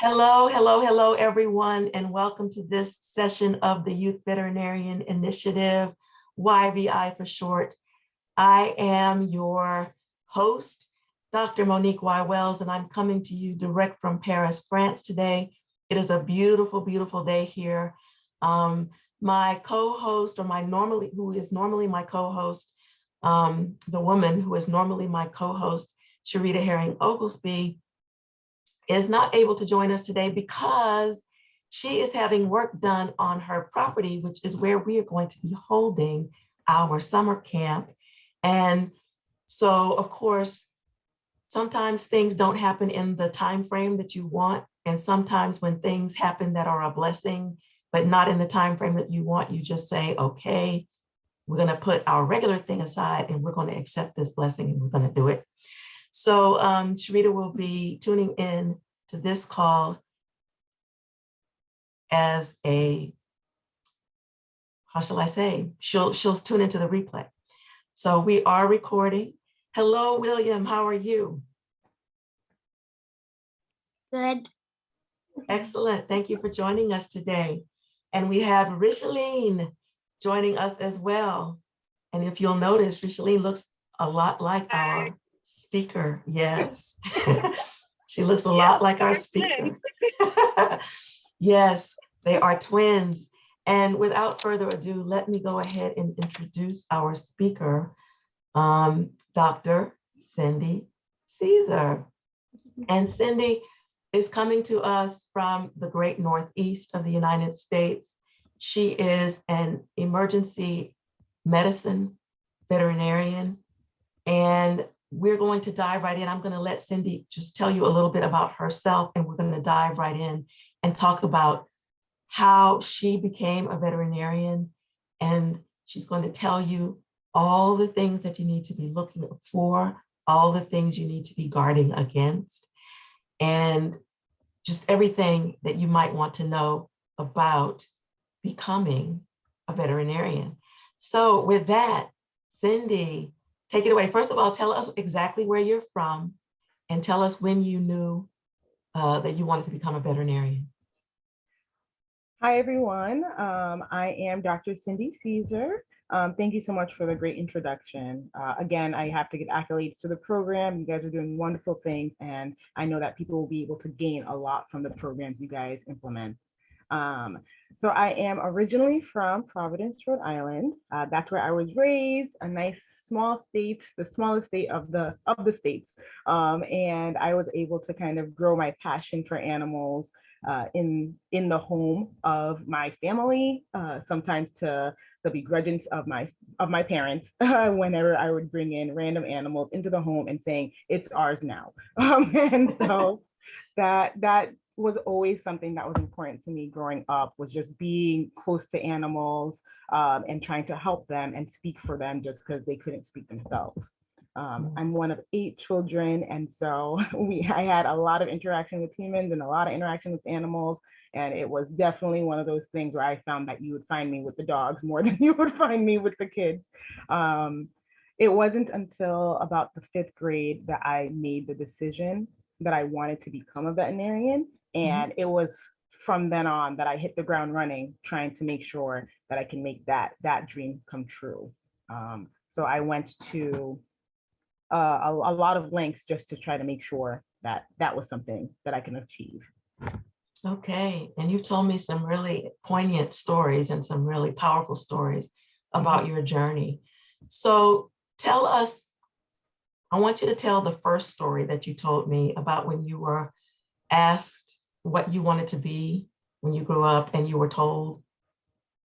Hello, hello, hello, everyone, and welcome to this session of the Youth Veterinarian Initiative, YVI for short. I am your host, Dr. Monique Y. Wells, and I'm coming to you direct from Paris, France today. It is a beautiful, beautiful day here. My co-host, or who is normally my co-host, the woman who is normally my co-host, Sharita Herring Oglesby, is not able to join us today because she is having work done on her property, which is where we are going to be holding our summer camp. And so, of course, sometimes things don't happen in the time frame that you want. And sometimes when things happen that are a blessing, but not in the time frame that you want, you just say, okay, we're going to put our regular thing aside and we're going to accept this blessing and we're going to do it. So Sharita will be tuning in to this call as how shall I say? She'll tune into the replay. So we are recording. Hello, William, how are you? Good. Excellent, thank you for joining us today. And we have Richeline joining us as well. And if you'll notice, Richeline looks a lot like our speaker, yes. She looks a lot like our speaker. Yes, they are twins. And without further ado, let me go ahead and introduce our speaker, Dr. Cindy Cesar. And Cindy is coming to us from the great Northeast of the United States. She is an emergency medicine veterinarian, and we're going to dive right in. I'm going to let Cindy just tell you a little bit about herself, and we're going to dive right in and talk about how she became a veterinarian. And she's going to tell you all the things that you need to be looking for, all the things you need to be guarding against, and just everything that you might want to know about becoming a veterinarian. So with that, Cindy, take it away. First of all, tell us exactly where you're from and tell us when you knew that you wanted to become a veterinarian. Hi, everyone. I am Dr. Cindy Cesar. Thank you so much for the great introduction. Again, I have to give accolades to the program. You guys are doing wonderful things, and I know that people will be able to gain a lot from the programs you guys implement. So I am originally from Providence, Rhode Island. That's where I was raised, a nice small state, the smallest state of the states. And I was able to kind of grow my passion for animals in the home of my family, sometimes to the begrudgance of my parents, whenever I would bring in random animals into the home and saying, it's ours now. And so that was always something that was important to me growing up, was just being close to animals and trying to help them and speak for them just because they couldn't speak themselves. I'm one of 8 children, and so I had a lot of interaction with humans and a lot of interaction with animals, and it was definitely one of those things where I found that you would find me with the dogs more than you would find me with the kids. It wasn't until about the 5th grade that I made the decision that I wanted to become a veterinarian. And it was from then on that I hit the ground running, trying to make sure that I can make that dream come true. So I went to a lot of lengths just to try to make sure that that was something that I can achieve. Okay, and you told me some really poignant stories and some really powerful stories about your journey. So tell us, I want you to tell the first story that you told me about when you were asked what you wanted to be when you grew up and you were told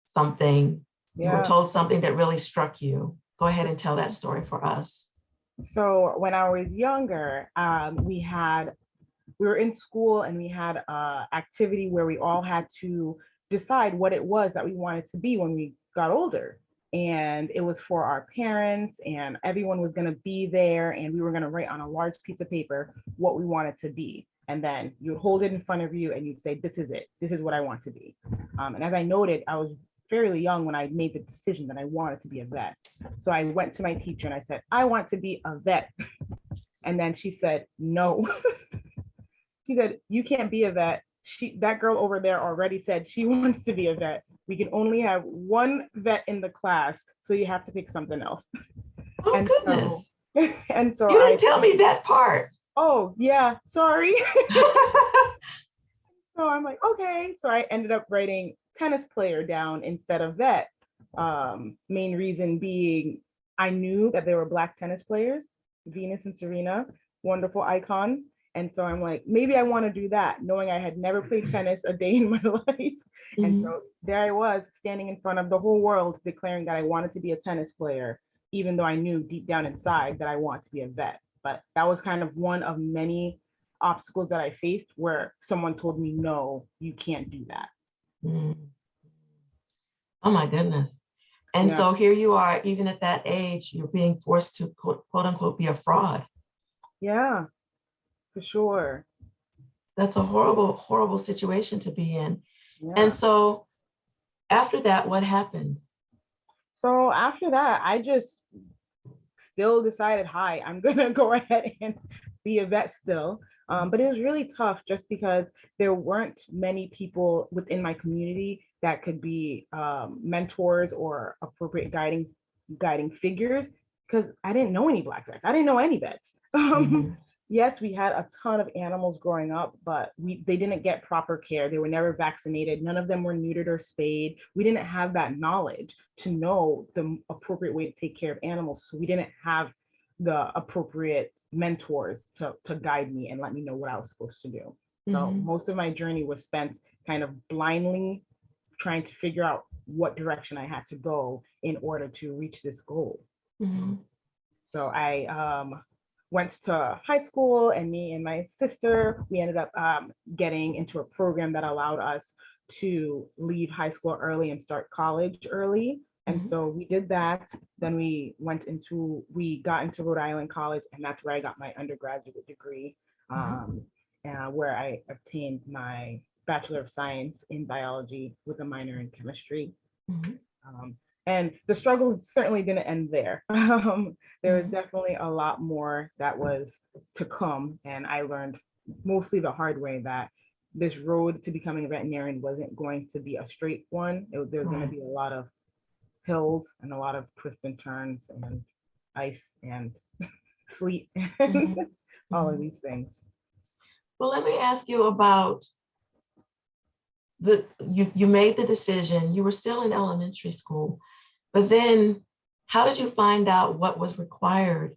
something, you were told something that really struck you. Go ahead and tell that story for us. So when I was younger, we were in school and we had an activity where we all had to decide what it was that we wanted to be when we got older. And it was for our parents, and everyone was going to be there, and we were going to write on a large piece of paper what we wanted to be. And then you'd hold it in front of you and you'd say, this is it. This is what I want to be. And as I noted, I was fairly young when I made the decision that I wanted to be a vet. So I went to my teacher and I said, I want to be a vet. And then she said, no. She said, you can't be a vet. That girl over there already said she wants to be a vet. We can only have one vet in the class, so you have to pick something else. Oh, And goodness. and so You didn't tell me that part. oh yeah, sorry. So I'm like, okay. So I ended up writing tennis player down instead of vet. Main reason being I knew that there were Black tennis players, Venus and Serena, wonderful icons. And so I'm like, maybe I want to do that, knowing I had never played tennis a day in my life. And Mhm. so there I was standing in front of the whole world declaring that I wanted to be a tennis player, even though I knew deep down inside that I want to be a vet. But that was kind of one of many obstacles that I faced where someone told me, no, you can't do that. Mhm. Oh my goodness. And Yeah. so here you are, even at that age, you're being forced to quote unquote be a fraud. Yeah, for sure. That's a horrible, horrible situation to be in. And Yeah. so after that, what happened? So after that, I just still decided, hi, I'm gonna go ahead and be a vet still. But it was really tough just because there weren't many people within my community that could be mentors or appropriate guiding figures because I didn't know any Black vets. I didn't know any vets. Mhm. Yes, we had a ton of animals growing up, but they didn't get proper care. They were never vaccinated. None of them were neutered or spayed. We didn't have that knowledge to know the appropriate way to take care of animals. So we didn't have the appropriate mentors to guide me and let me know what I was supposed to do. So Mhm. most of my journey was spent kind of blindly trying to figure out what direction I had to go in order to reach this goal. Mhm. So I went to high school, and me and my sister, we ended up getting into a program that allowed us to leave high school early and start college early. And Mhm. so we did that. Then we got into Rhode Island College, and that's where I got my undergraduate degree, Mhm. where I obtained my Bachelor of Science in biology with a minor in chemistry. Mhm. Um, and the struggles certainly didn't end there. There was Mhm. definitely a lot more that was to come. And I learned mostly the hard way that this road to becoming a veterinarian wasn't going to be a straight one. There was going to Right. be a lot of hills and a lot of twists and turns and ice and sleet and Mhm. all of Mhm. these things. Well, let me ask you about you made the decision, you were still in elementary school, but then how did you find out what was required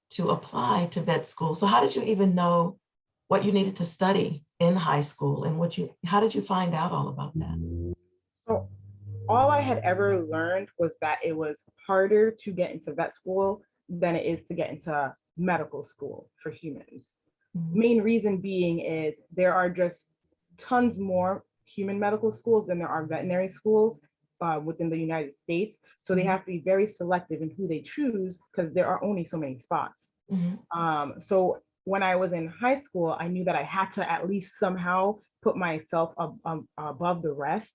to apply to vet school? So how did you even know what you needed to study in high school and how did you find out all about that? So all I had ever learned was that it was harder to get into vet school than it is to get into medical school for humans. Mhm. Main reason being is there are just tons more human medical schools than there are veterinary schools within the United States. So they Mhm. have to be very selective in who they choose because there are only so many spots. Mhm. So when I was in high school, I knew that I had to at least somehow put myself above the rest.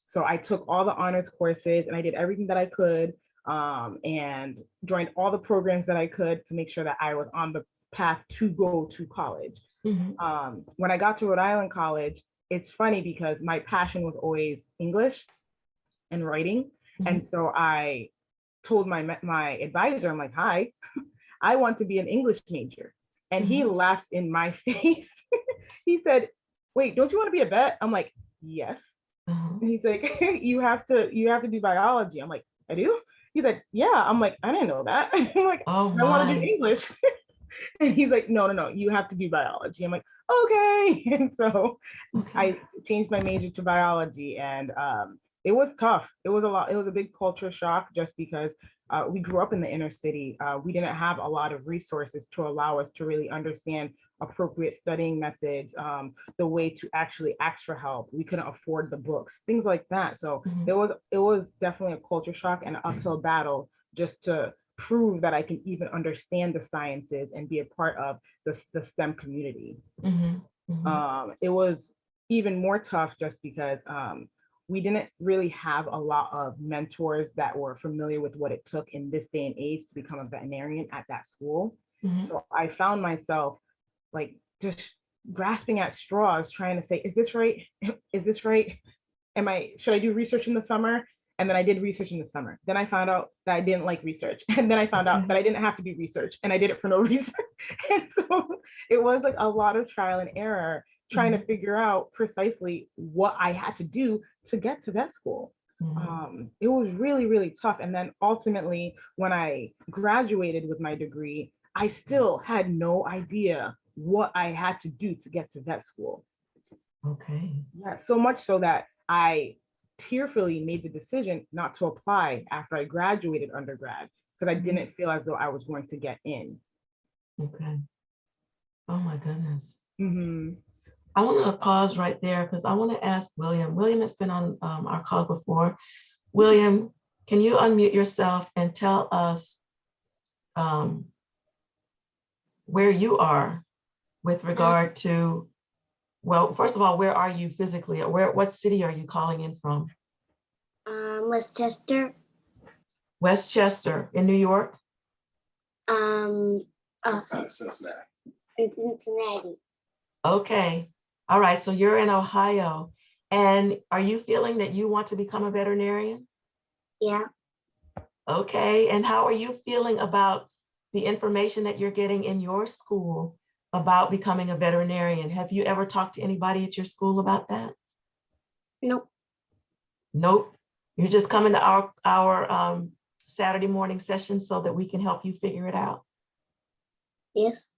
So I took all the honors courses and I did everything that I could and joined all the programs that I could to make sure that I was on the path to go to college. Mhm. When I got to Rhode Island College, it's funny because my passion was always English and writing. And Mhm. so I told my advisor, I'm like, hi, I want to be an English major. And he Mhm. laughed in my face. He said, wait, don't you want to be a vet? I'm like, yes. Uh-huh. And he's like, you have to do biology. I'm like, I do? He's like, yeah. I'm like, I didn't know that. I'm like, Oh I want to do my. English. And he's like, no, no, no, you have to do biology. I'm like, okay. And so Okay. I changed my major to biology, and it was tough. It was a lot. It was a big culture shock just because we grew up in the inner city. We didn't have a lot of resources to allow us to really understand appropriate studying methods, the way to actually ask for help. We couldn't afford the books, things like that. So Mhm. it was definitely a culture shock and an uphill battle just to prove that I can even understand the sciences and be a part of the STEM community. Mhm. Mhm. It was even more tough just because we didn't really have a lot of mentors that were familiar with what it took in this day and age to become a veterinarian at that school. Mhm. So I found myself like just grasping at straws, trying to say, is this right? Is this right? Should I do research in the summer? And then I did research in the summer. Then I found out that I didn't like research. And then I found out that I didn't have to do research and I did it for no reason. And so it was like a lot of trial and error trying to figure out precisely what I had to do to get to vet school. It was really, really tough. And then ultimately, when I graduated with my degree, I still had no idea what I had to do to get to vet school. Okay. Yeah, so much so that I tearfully made the decision not to apply after I graduated undergrad because I didn't feel as though I was going to get in. Okay. Oh my goodness. Mm-hmm. I want to pause right there because I want to ask William. William has been on our call before. William, can you unmute yourself and tell us where you are with regard to, well, first of all, where are you physically? What city are you calling in from? Westchester. Westchester in New York? Cincinnati. In Cincinnati. Okay. All right. So you're in Ohio. And are you feeling that you want to become a veterinarian? Yeah. Okay. And how are you feeling about the information that you're getting in your school about becoming a veterinarian? Have you ever talked to anybody at your school about that? Nope. Nope. You're just coming to our Saturday morning session so that we can help you figure it out. Yes.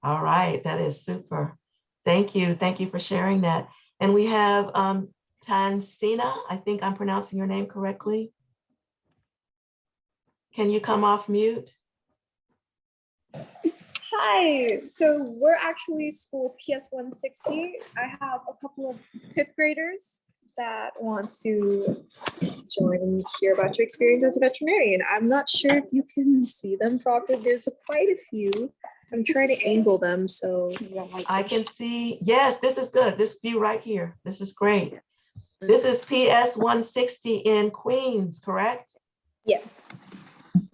All right. That is super. Thank you. Thank you for sharing that. And we have Tansina. I think I'm pronouncing your name correctly. Can you come off mute? Hi, so we're actually school PS 160. I have a couple of fifth graders that want to join and hear about your experience as a veterinarian. I'm not sure if you can see them properly. There's quite a few. I'm trying to angle them so I can see, yes, this is good. This view right here. This is great. This is PS 160 in Queens, correct? yes.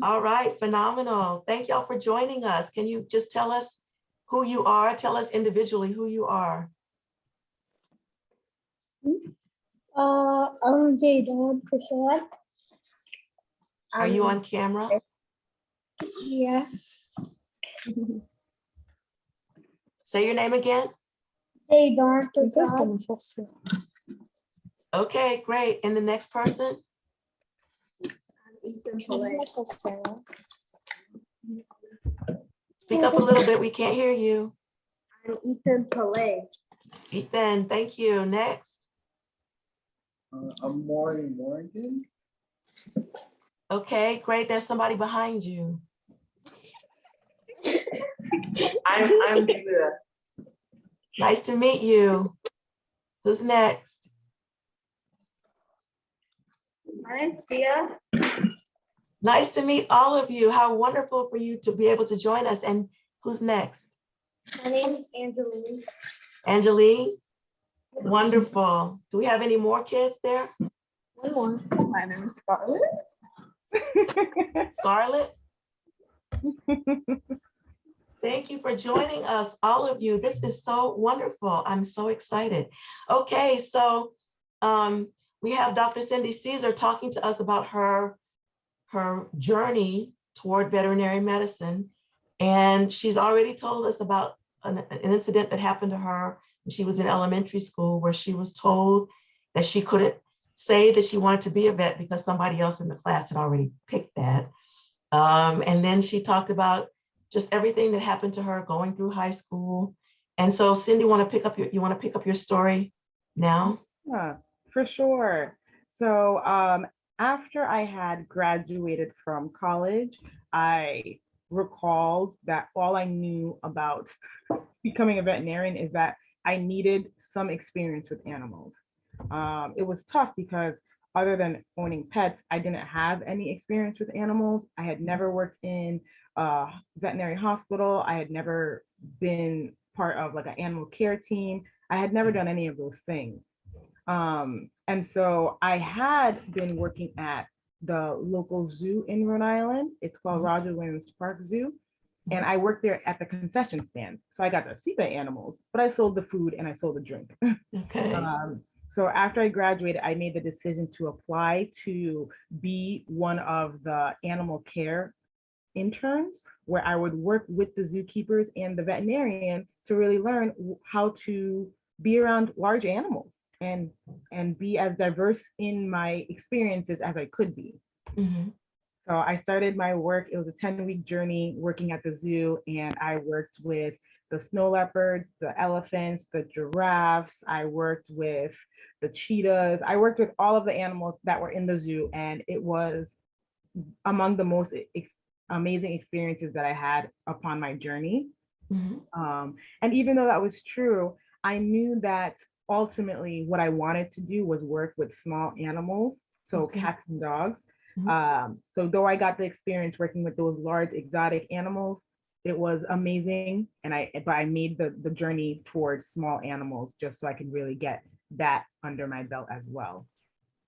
All right, phenomenal. Thank y'all for joining us. Can you just tell us who you are? Tell us individually who you are. I'm Jadon Prashad. Are you on camera? Yeah. Say your name again. Jadon Prashad. Okay, great. And the next person? Speak up a little bit. We can't hear you. I'm Ethan Pillay. Ethan, thank you. Next. I'm Maury Morgan. Okay, great. There's somebody behind you. I'm Cesar. Nice to meet you. Who's next? I'm Sia. Nice to meet all of you. How wonderful for you to be able to join us. And who's next? My name is Angeline. Angeline? Wonderful. Do we have any more kids there? One more. My name is Scarlett. Scarlett? Thank you for joining us, all of you. This is so wonderful. I'm so excited. Okay, so we have Dr. Cindy Cesar talking to us about her journey toward veterinary medicine. And she's already told us about an incident that happened to her when she was in elementary school, where she was told that she couldn't say that she wanted to be a vet because somebody else in the class had already picked that. And then she talked about just everything that happened to her going through high school. And so Cindy, you want to pick up your story now? Yeah, for sure. So after I had graduated from college, I recalled that all I knew about becoming a veterinarian is that I needed some experience with animals. It was tough because other than owning pets, I didn't have any experience with animals. I had never worked in a veterinary hospital. I had never been part of like an animal care team. I had never done any of those things. And so I had been working at the local zoo in Rhode Island. It's called Roger Williams Park Zoo. And I worked there at the concession stands. So I got to see the animals, but I sold the food and I sold the drink. Okay. So after I graduated, I made the decision to apply to be one of the animal care interns, where I would work with the zookeepers and the veterinarian to really learn how to be around large animals and be as diverse in my experiences as I could be. Mhm. So I started my work. It was a 10-week journey working at the zoo, and I worked with the snow leopards, the elephants, the giraffes. I worked with the cheetahs. I worked with all of the animals that were in the zoo, and it was among the most amazing experiences that I had upon my journey. Mhm. And even though that was true, I knew that ultimately what I wanted to do was work with small animals, so Okay. cats and dogs. Mhm. So though I got the experience working with those large exotic animals, it was amazing. And I made the journey towards small animals just so I could really get that under my belt as well.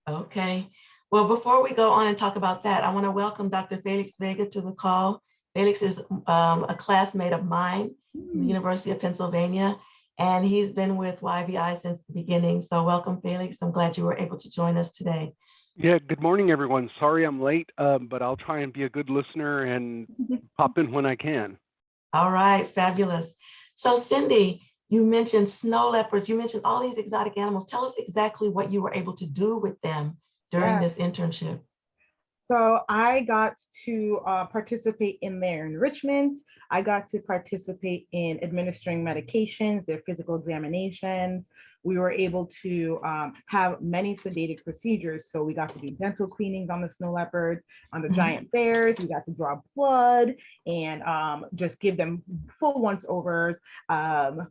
Okay. Well, before we go on and talk about that, I want to welcome Dr. Felix Vega to the call. Felix is a classmate of mine from the University of Pennsylvania, and he's been with YVI since the beginning. So welcome, Felix. I'm glad you were able to join us today. Yeah, good morning, everyone. Sorry I'm late, but I'll try and be a good listener and pop in when I can. All right, fabulous. So Cindy, you mentioned snow leopards, you mentioned all these exotic animals. Tell us exactly what you were able to do with them during this internship. So I got to participate in their enrichment. I got to participate in administering medications, their physical examinations. We were able to have many sedated procedures. So we got to do dental cleanings on the snow leopards, on the giant bears. We got to draw blood and just give them full once overs.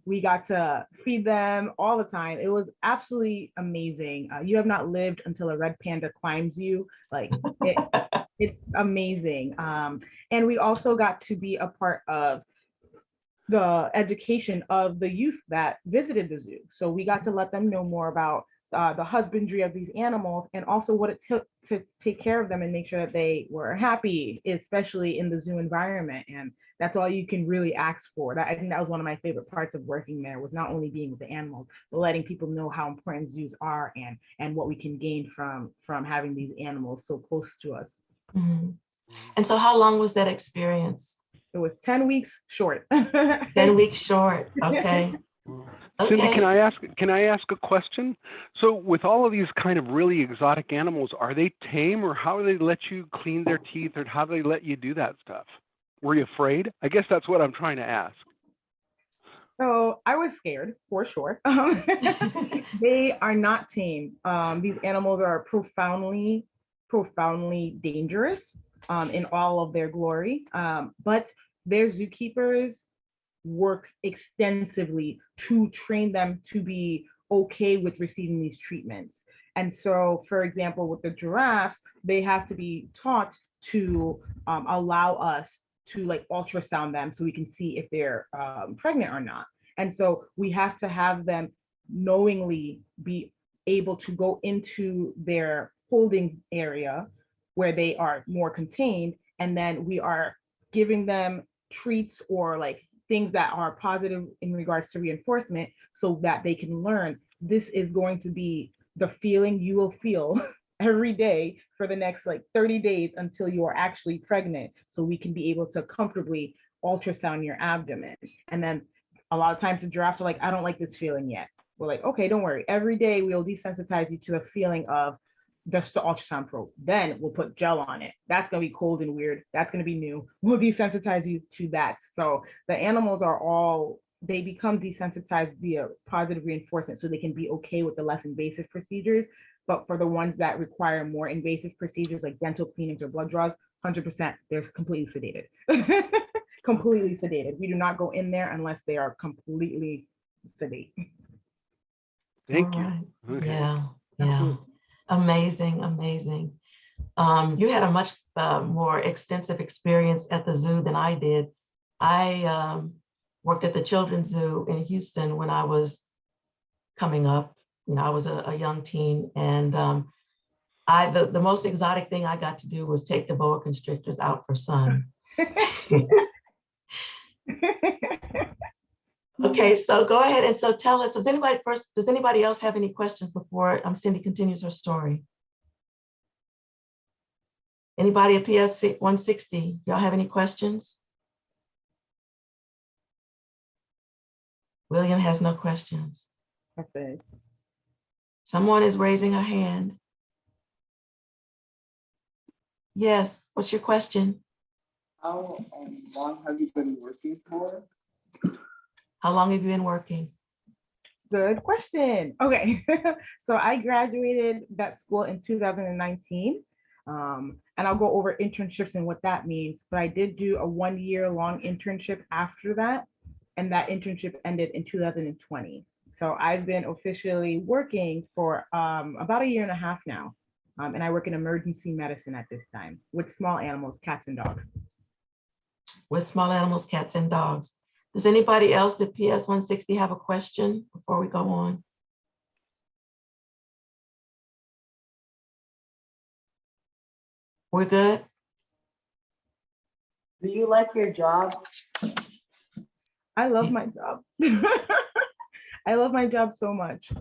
We got to feed them all the time. It was absolutely amazing. You have not lived until a red panda climbs you. Like it's amazing. And we also got to be a part of the education of the youth that visited the zoo. So we got to let them know more about the husbandry of these animals and also what it took to take care of them and make sure that they were happy, especially in the zoo environment. And that's all you can really ask for. I think that was one of my favorite parts of working there, was not only being with the animals, but letting people know how important zoos are and what we can gain from having these animals so close to us. Mm-hmm. And so how long was that experience? It was 10 weeks short. 10 weeks short. Okay. Cindy, Okay. can I ask a question? So with all of these kind of really exotic animals, are they tame, or how do they let you clean their teeth, or how do they let you do that stuff? Were you afraid? I guess that's what I'm trying to ask. So I was scared for sure. They are not tame. These animals are profoundly dangerous in all of their glory. But their zookeepers work extensively to train them to be okay with receiving these treatments. And so, for example, with the giraffes, they have to be taught to allow us to like ultrasound them so we can see if they're pregnant or not. And so we have to have them knowingly be able to go into their holding area where they are more contained. And then we are giving them treats or like things that are positive in regards to reinforcement so that they can learn this is going to be the feeling you will feel every day for the next like 30 days until you are actually pregnant, so we can be able to comfortably ultrasound your abdomen. And then a lot of times the giraffes are like, I don't like this feeling yet. We're like, okay, don't worry. Every day we'll desensitize you to the feeling of just the ultrasound probe. Then we'll put gel on it. That's gonna be cold and weird. That's gonna be new. We'll desensitize you to that. So the animals are all, they become desensitized via positive reinforcement so they can be okay with the less invasive procedures. But for the ones that require more invasive procedures like dental cleanings or blood draws, 100%, they're completely sedated. Completely sedated. We do not go in there unless they are completely sedated. Thank you. Right. Okay. Yeah. Absolutely. Amazing, amazing. You had a much more extensive experience at the zoo than I did. I worked at the Children's Zoo in Houston when I was coming up. You know, I was a young teen, and the most exotic thing I got to do was take the boa constrictors out for sun. Okay, so go ahead. And so tell us, does anybody else have any questions before Cindy continues her story? Anybody at PS 160? Y'all have any questions? William has no questions. Perfect. Someone is raising a hand. Yes, what's your question? How long have you been working for? How long have you been working? Good question. Okay, so I graduated vet school in 2019. And I'll go over internships and what that means, but I did do a 1-year long internship after that, and that internship ended in 2020. So I've been officially working for about 1.5 years now, and I work in emergency medicine at this time with small animals, cats and dogs. With small animals, cats and dogs. Does anybody else at PS 160 have a question before we go on? We're good? Do you like your job? I love my job. I love my job so much.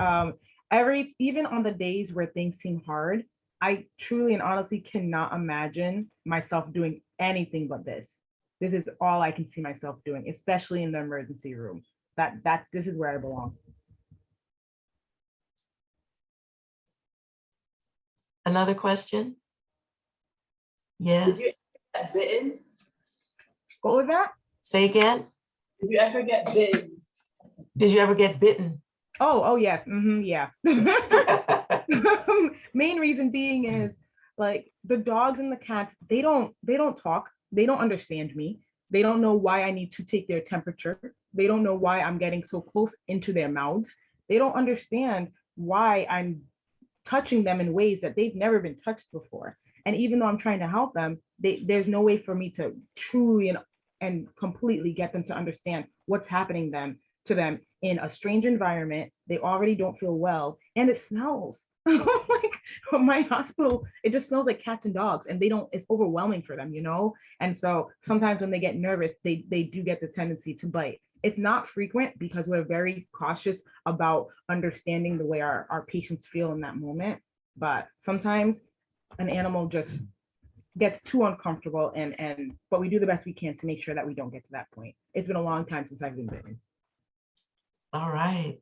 Even on the days where things seem hard, I truly and honestly cannot imagine myself doing anything but this. This is all I can see myself doing, especially in the emergency room. This is where I belong. Another question? Did Yes. you get bitten? What was that? Say again. Did you ever get bitten? Did you ever get bitten? Oh yes. Yeah. Main reason being is like the dogs and the cats, they don't talk. They don't understand me. They don't know why I need to take their temperature. They don't know why I'm getting so close into their mouths. They don't understand why I'm touching them in ways that they've never been touched before. And even though I'm trying to help them, there's no way for me to truly and completely get them to understand what's happening to them in a strange environment. They already don't feel well, and it smells. Like my hospital, it just smells like cats and dogs, and it's overwhelming for them, And so sometimes when they get nervous, they do get the tendency to bite. It's not frequent because we're very cautious about understanding the way our patients feel in that moment. But sometimes an animal just gets too uncomfortable, but we do the best we can to make sure that we don't get to that point. It's been a long time since I've been bitten. All right.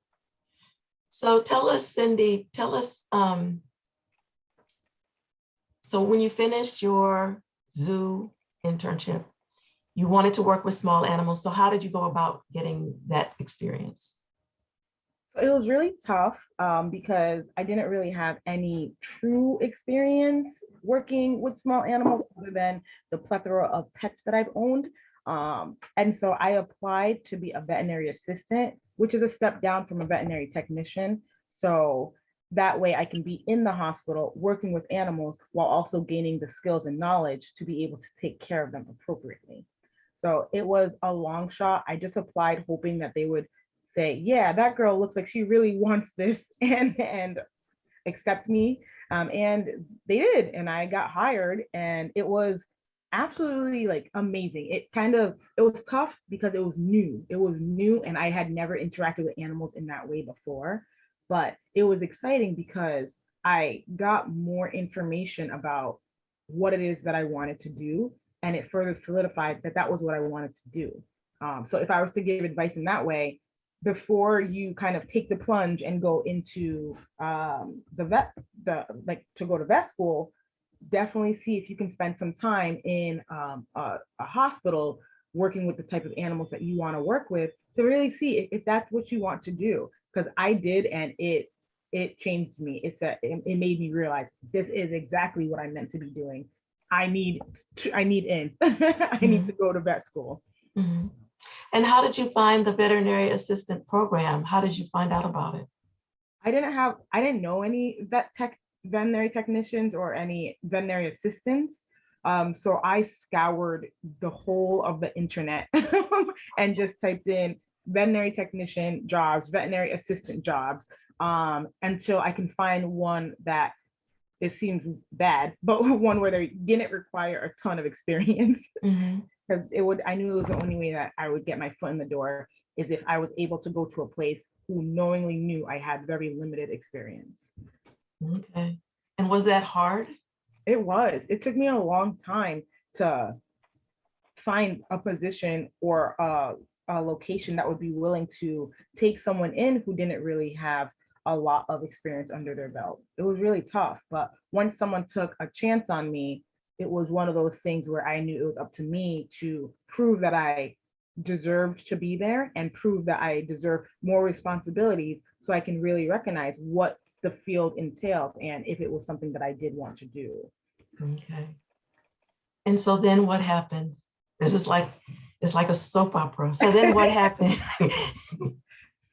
So tell us, Cindy, so when you finished your zoo internship, you wanted to work with small animals. So how did you go about getting that experience? It was really tough because I didn't really have any true experience working with small animals other than the plethora of pets that I've owned. And so I applied to be a veterinary assistant, which is a step down from a veterinary technician. So that way I can be in the hospital working with animals while also gaining the skills and knowledge to be able to take care of them appropriately. So it was a long shot. I just applied hoping that they would say, yeah, that girl looks like she really wants this and accept me. And they did, and I got hired, and it was absolutely like amazing. It was tough because it was new and I had never interacted with animals in that way before, but it was exciting because I got more information about what it is that I wanted to do, and it further solidified that was what I wanted to do. So if I was to give advice in that way, before you kind of take the plunge and go into to go to vet school, definitely see if you can spend some time in a hospital working with the type of animals that you want to work with to really see if that's what you want to do. Because I did, and it changed me. It made me realize this is exactly what I'm meant to be doing. I need in. I need to go to vet school. Mm-hmm. And how did you find the veterinary assistant program? How did you find out about it? I didn't know any veterinary technicians or any veterinary assistants. So I scoured the whole of the internet and just typed in veterinary technician jobs, veterinary assistant jobs, until I can find one that it seems bad, but one where they didn't require a ton of experience. Mm-hmm. because I knew it was the only way that I would get my foot in the door is if I was able to go to a place who knowingly knew I had very limited experience. Okay. And was that hard? It was. It took me a long time to find a position or a location that would be willing to take someone in who didn't really have a lot of experience under their belt. It was really tough, but once someone took a chance on me, it was one of those things where I knew it was up to me to prove that I deserved to be there and prove that I deserve more responsibilities so I can really recognize what the field entailed and if it was something that I did want to do. Okay. And so then what happened? This is like, it's like a soap opera. So then what happened?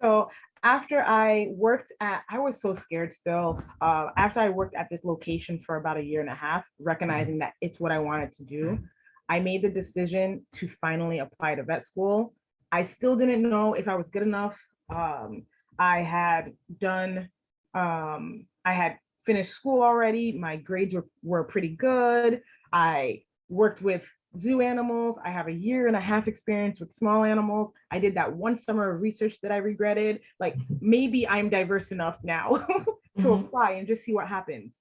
So after I worked at, I was so scared still. After I worked at this location for about 1.5 years, recognizing that it's what I wanted to do, I made the decision to finally apply to vet school. I still didn't know if I was good enough. I had done, I had finished school already. My grades were pretty good. I worked with zoo animals. I have 1.5 years experience with small animals. I did that one summer of research that I regretted. Like maybe I'm diverse enough now to apply and just see what happens.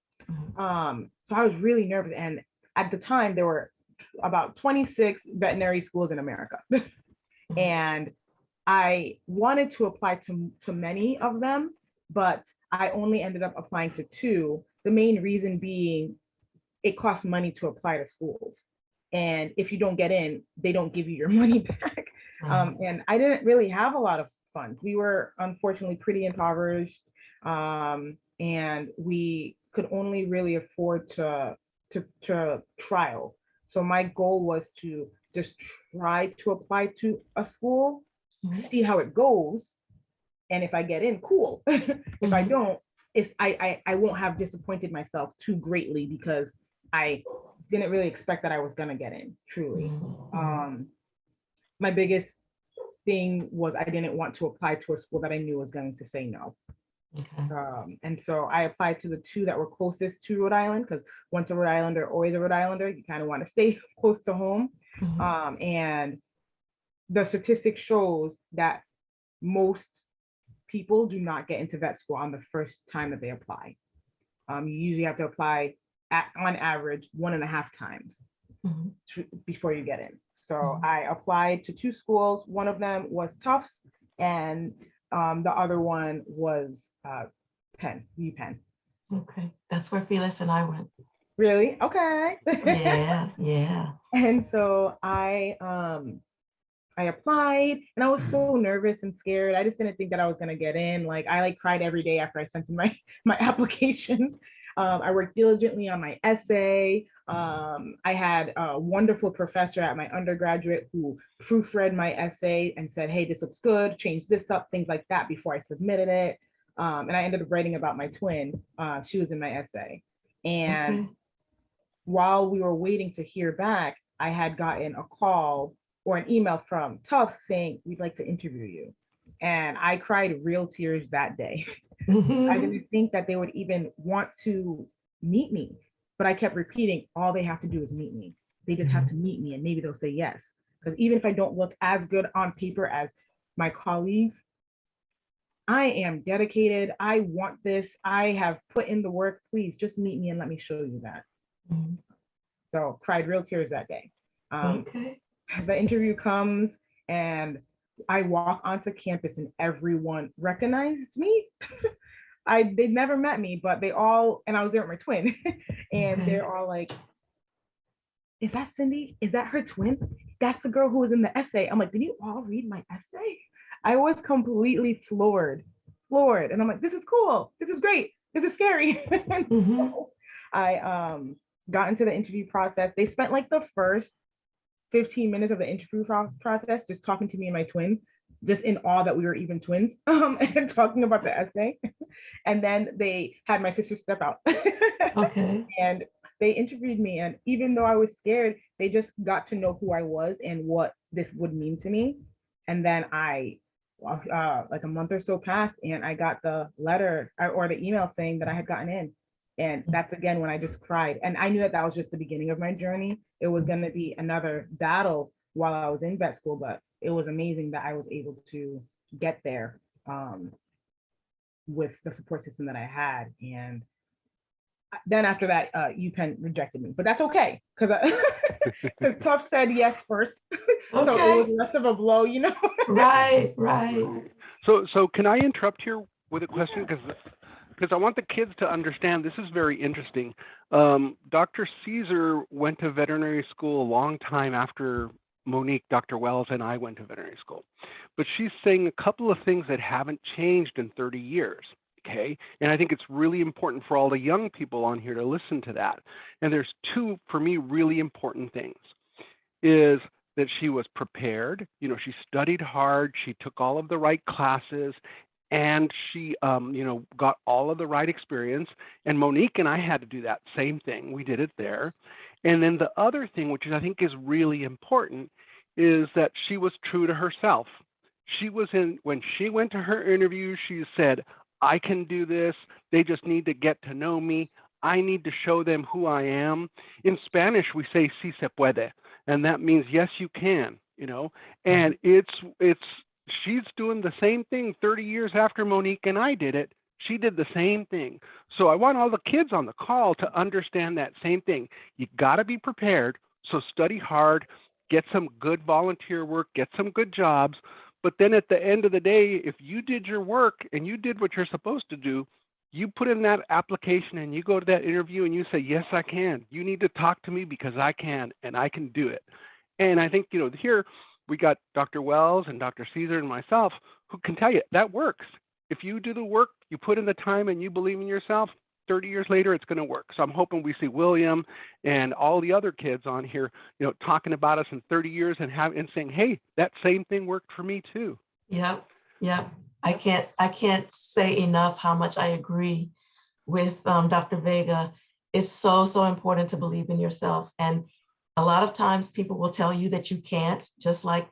So I was really nervous. And at the time there were about 26 veterinary schools in America. And I wanted to apply to many of them, but I only ended up applying to 2. The main reason being it costs money to apply to schools. And if you don't get in, they don't give you your money back. And I didn't really have a lot of funds. We were unfortunately pretty impoverished, and we could only really afford to trial. So my goal was to just try to apply to a school, see how it goes. And if I get in, cool. If I don't, I won't have disappointed myself too greatly because I didn't really expect that I was gonna get in, truly. My biggest thing was I didn't want to apply to a school that I knew was going to say no. Okay. And so I applied to the 2 that were closest to Rhode Island, because once a Rhode Islander, always a Rhode Islander, you kind of want to stay close to home. And the statistic shows that most people do not get into vet school on the first time that they apply. You usually have to apply on average 1.5 times before you get in. So I applied to 2 schools. One of them was Tufts, and the other one was Penn, UPenn. Okay, that's where Felix and I went. Really? Okay. Yeah, yeah. And so I applied, and I was so nervous and scared. I just didn't think that I was gonna get in. Like I cried every day after I sent in my applications. I worked diligently on my essay. I had a wonderful professor at my undergraduate who proofread my essay and said, hey, this looks good, change this up, things like that before I submitted it. And I ended up writing about my twin. She was in my essay. And while we were waiting to hear back, I had gotten a call or an email from Tufts saying, we'd like to interview you. And I cried real tears that day. I didn't think that they would even want to meet me, but I kept repeating, all they have to do is meet me. They just have to meet me and maybe they'll say yes. Because even if I don't look as good on paper as my colleagues, I am dedicated. I want this. I have put in the work. Please just meet me and let me show you that. So cried real tears that day. The interview comes and I walk onto campus and everyone recognized me. They'd never met me, but they all, and I was there with my twin, and they're all like, is that Cindy? Is that her twin? That's the girl who was in the essay. I'm like, did you all read my essay? I was completely floored. And I'm like, this is cool. This is great. This is scary. So I got into the interview process. They spent like the first 15 minutes of the interview process just talking to me and my twin, just in awe that we were even twins, and talking about the essay. And then they had my sister step out. And they interviewed me. And even though I was scared, they just got to know who I was and what this would mean to me. And then like a month or so passed and I got the letter or the email saying that I had gotten in. And that's again when I just cried. And I knew that that was just the beginning of my journey. It was going to be another battle while I was in vet school, but it was amazing that I was able to get there with the support system that I had. And then after that, UPenn rejected me, but that's okay because Tough said yes first, so it was Okay, less of a blow, you know. right, right. So can I interrupt here with a question? Because I want the kids to understand this is very interesting. Dr. Cesar went to veterinary school a long time after Monique, Dr. Wells, and I went to veterinary school. But she's saying a couple of things that haven't changed in 30 years. Okay. And I think it's really important for all the young people on here to listen to that. And there's two, for me, really important things is that she was prepared. You know, she studied hard. She took all of the right classes and she, got all of the right experience. And Monique and I had to do that same thing. We did it there. And then the other thing, which I think is really important, is that she was true to herself. When she went to her interview, she said, I can do this. They just need to get to know me. I need to show them who I am. In Spanish, we say "si se puede," and that means yes, you can. And she's doing the same thing 30 years after Monique and I did it. She did the same thing. So I want all the kids on the call to understand that same thing. You got to be prepared. So study hard, get some good volunteer work, get some good jobs. But then at the end of the day, if you did your work and you did what you're supposed to do, you put in that application and you go to that interview and you say, yes, I can. You need to talk to me because I can and I can do it. And I think, here we got Dr. Wells and Dr. Cesar and myself who can tell you that works. If you do the work, you put in the time and you believe in yourself, 30 years later, it's going to work. So I'm hoping we see William and all the other kids on here, talking about us in 30 years and saying, hey, that same thing worked for me too. Yep, yep. I can't say enough how much I agree with Dr. Vega. It's so important to believe in yourself. And a lot of times people will tell you that you can't, just like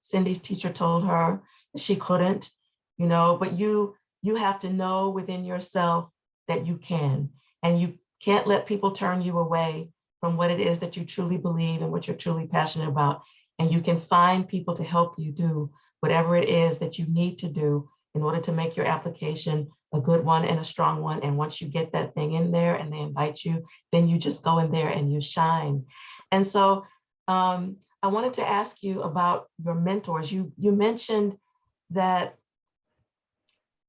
Cindy's teacher told her that she couldn't, but you have to know within yourself that you can, and you can't let people turn you away from what it is that you truly believe and what you're truly passionate about. And you can find people to help you do whatever it is that you need to do in order to make your application a good one and a strong one. And once you get that thing in there and they invite you, then you just go in there and you shine. And so I wanted to ask you about your mentors. You mentioned that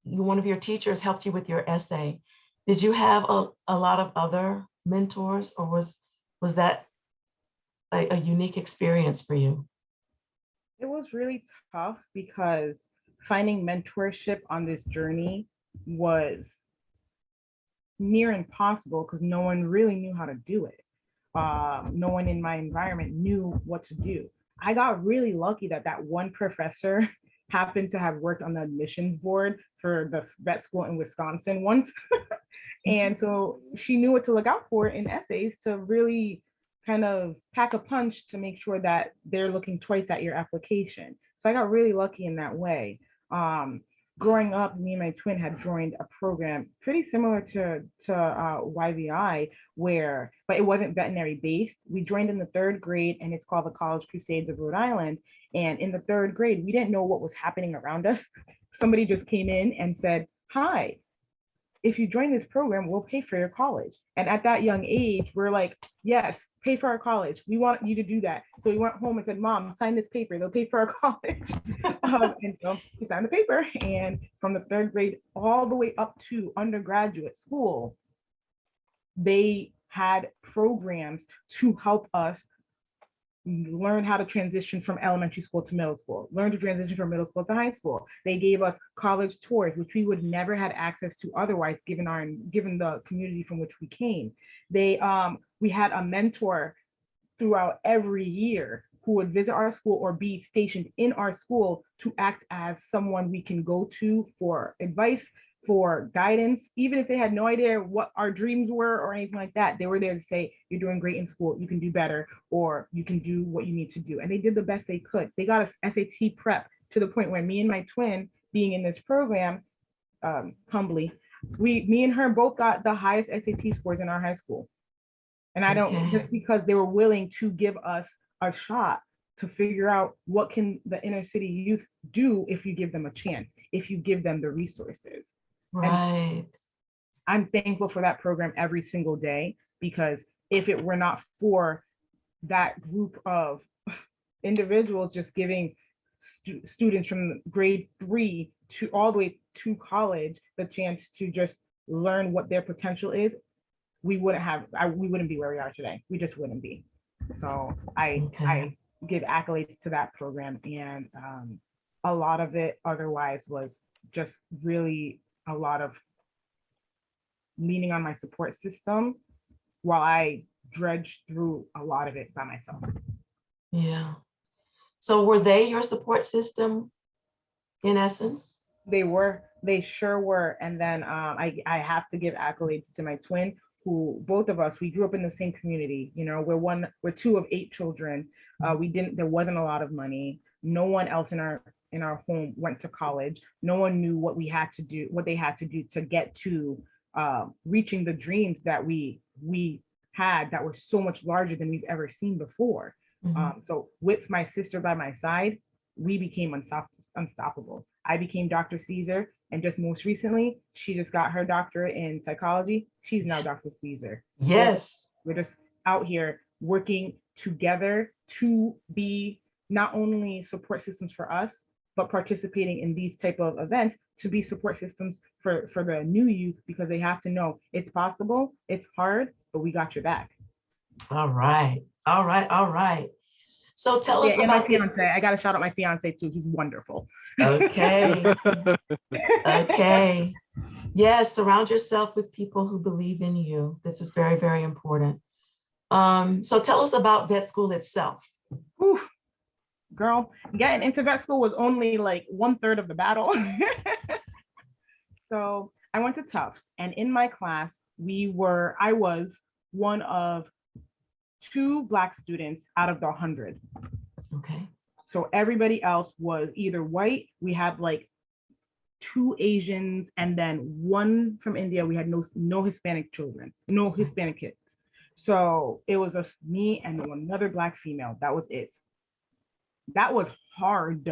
one of your teachers helped you with your essay. Did you have a lot of other mentors, or was that a unique experience for you? It was really tough because finding mentorship on this journey was near impossible because no one really knew how to do it. No one in my environment knew what to do. I got really lucky that one professor happened to have worked on the admissions board for the vet school in Wisconsin once. And so she knew what to look out for in essays to really kind of pack a punch to make sure that they're looking twice at your application. So I got really lucky in that way. Growing up, me and my twin had joined a program pretty similar to YVI, but it wasn't veterinary based. We joined in the 3rd grade, and it's called the College Crusades of Rhode Island. And in the 3rd grade, we didn't know what was happening around us. Somebody just came in and said, hi, if you join this program, we'll pay for your college. And at that young age, we're like, yes, pay for our college. We want you to do that. So we went home and said, Mom, sign this paper. They'll pay for our college. And so she signed the paper. And from the 3rd grade all the way up to undergraduate school, they had programs to help us learn how to transition from elementary school to middle school, learn to transition from middle school to high school. They gave us college tours, which we would never had access to otherwise, given the community from which we came. We had a mentor throughout every year who would visit our school or be stationed in our school to act as someone we can go to for advice, for guidance. Even if they had no idea what our dreams were or anything like that, they were there to say, you're doing great in school, you can do better, or you can do what you need to do. And they did the best they could. They got us SAT prep to the point where me and my twin, being in this program, humbly, me and her both got the highest SAT scores in our high school. And I don't, just because they were willing to give us a shot to figure out what can the inner city youth do if you give them a chance, if you give them the resources. Right. I'm thankful for that program every single day, because if it were not for that group of individuals just giving students from grade 3 to all the way to college the chance to just learn what their potential is, we wouldn't be where we are today. We just wouldn't be. So I give accolades to that program, and a lot of it otherwise was just really a lot of leaning on my support system while I dredged through a lot of it by myself. Yeah. So were they your support system in essence? They sure were. And then I have to give accolades to my twin, who both of us, we grew up in the same community. You know, we're 2 of 8 children. There wasn't a lot of money. No one else in our home went to college. No one knew what they had to do to get to reaching the dreams that we had that were so much larger than we've ever seen before. So with my sister by my side, we became unstoppable. I became Dr. Cesar, and just most recently, she just got her doctorate in psychology. She's now Dr. Cesar. Yes. We're just out here working together to be not only support systems for us, but participating in these type of events to be support systems for the new youth, because they have to know it's possible, it's hard, but we got your back. All right. All right. All right. So tell us and about my fiance. I got to shout out my fiance too. He's wonderful. Okay. Okay. Yes, surround yourself with people who believe in you. This is very, very important. So tell us about vet school itself. Whew. Girl, getting into vet school was only like 1/3 of the battle. So I went to Tufts, and in my class, I was one of 2 Black students out of the 100. Okay. So everybody else was either white. We had like 2 Asians, and then 1 from India. We had no Hispanic children, no Hispanic kids. So it was just me and another Black female. That was it. That was hard.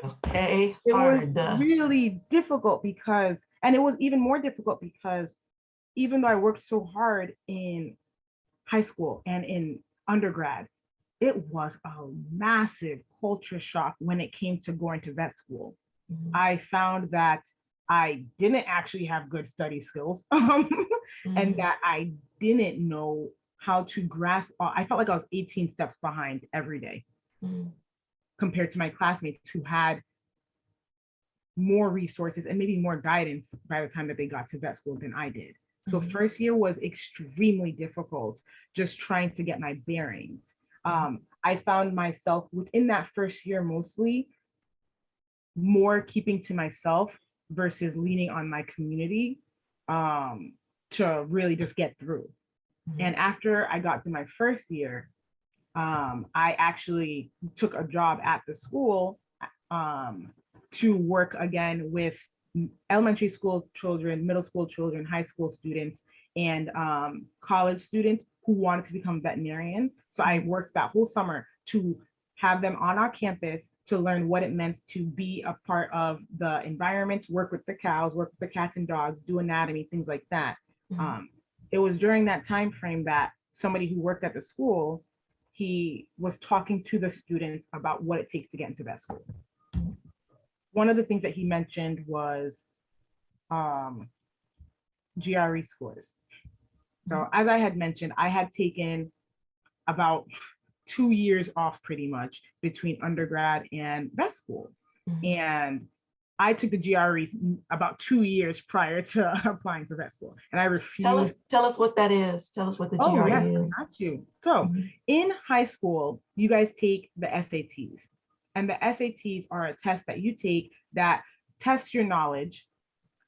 Okay. It Hard. was really difficult and it was even more difficult because even though I worked so hard in high school and in undergrad, it was a massive culture shock when it came to going to vet school. I found that I didn't actually have good study skills and that I didn't know how to grasp. I felt like I was 18 steps behind every day compared to my classmates who had more resources and maybe more guidance by the time that they got to vet school than I did. So first year was extremely difficult, just trying to get my bearings. I found myself within that first year mostly more keeping to myself versus leaning on my community to really just get through. And after I got through my first year, I actually took a job at the school to work again with elementary school children, middle school children, high school students, and college students who wanted to become veterinarians. So I worked that whole summer to have them on our campus to learn what it meant to be a part of the environment, work with the cows, work with the cats and dogs, do anatomy, things like that. It was during that time frame that somebody who worked at the school, he was talking to the students about what it takes to get into vet school. One of the things that he mentioned was GRE scores. So as I had mentioned, I had taken about 2 years off pretty much between undergrad and vet school. And I took the GRE about 2 years prior to applying for vet school. And I refused. Tell us what that is. Tell us what the GRE is. Got you. So in high school, you guys take the SATs. And the SATs are a test that you take that tests your knowledge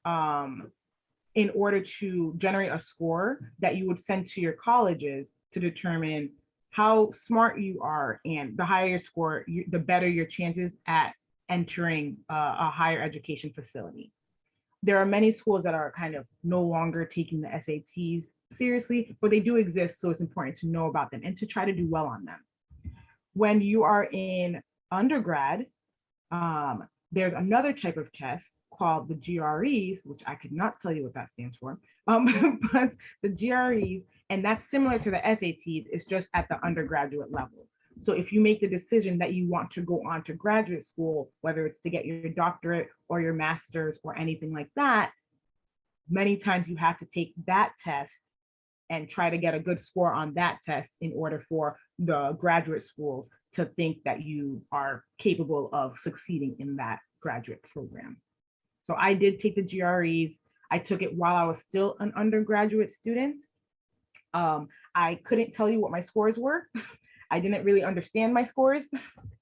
in order to generate a score that you would send to your colleges to determine how smart you are. And the higher your score, the better your chances at entering a higher education facility. There are many schools that are kind of no longer taking the SATs seriously, but they do exist. So it's important to know about them and to try to do well on them. when you are in undergrad, there's another type of test called the GREs, which I could not tell you what that stands for, but the GREs, and that's similar to the SATs, it's just at the undergraduate level. So if you make the decision that you want to go on to graduate school, whether it's to get your doctorate or your master's or anything like that, many times you have to take that test and try to get a good score on that test in order for the graduate schools to think that you are capable of succeeding in that graduate program. So I did take the GREs. I took it while I was still an undergraduate student. I couldn't tell you what my scores were. I didn't really understand my scores.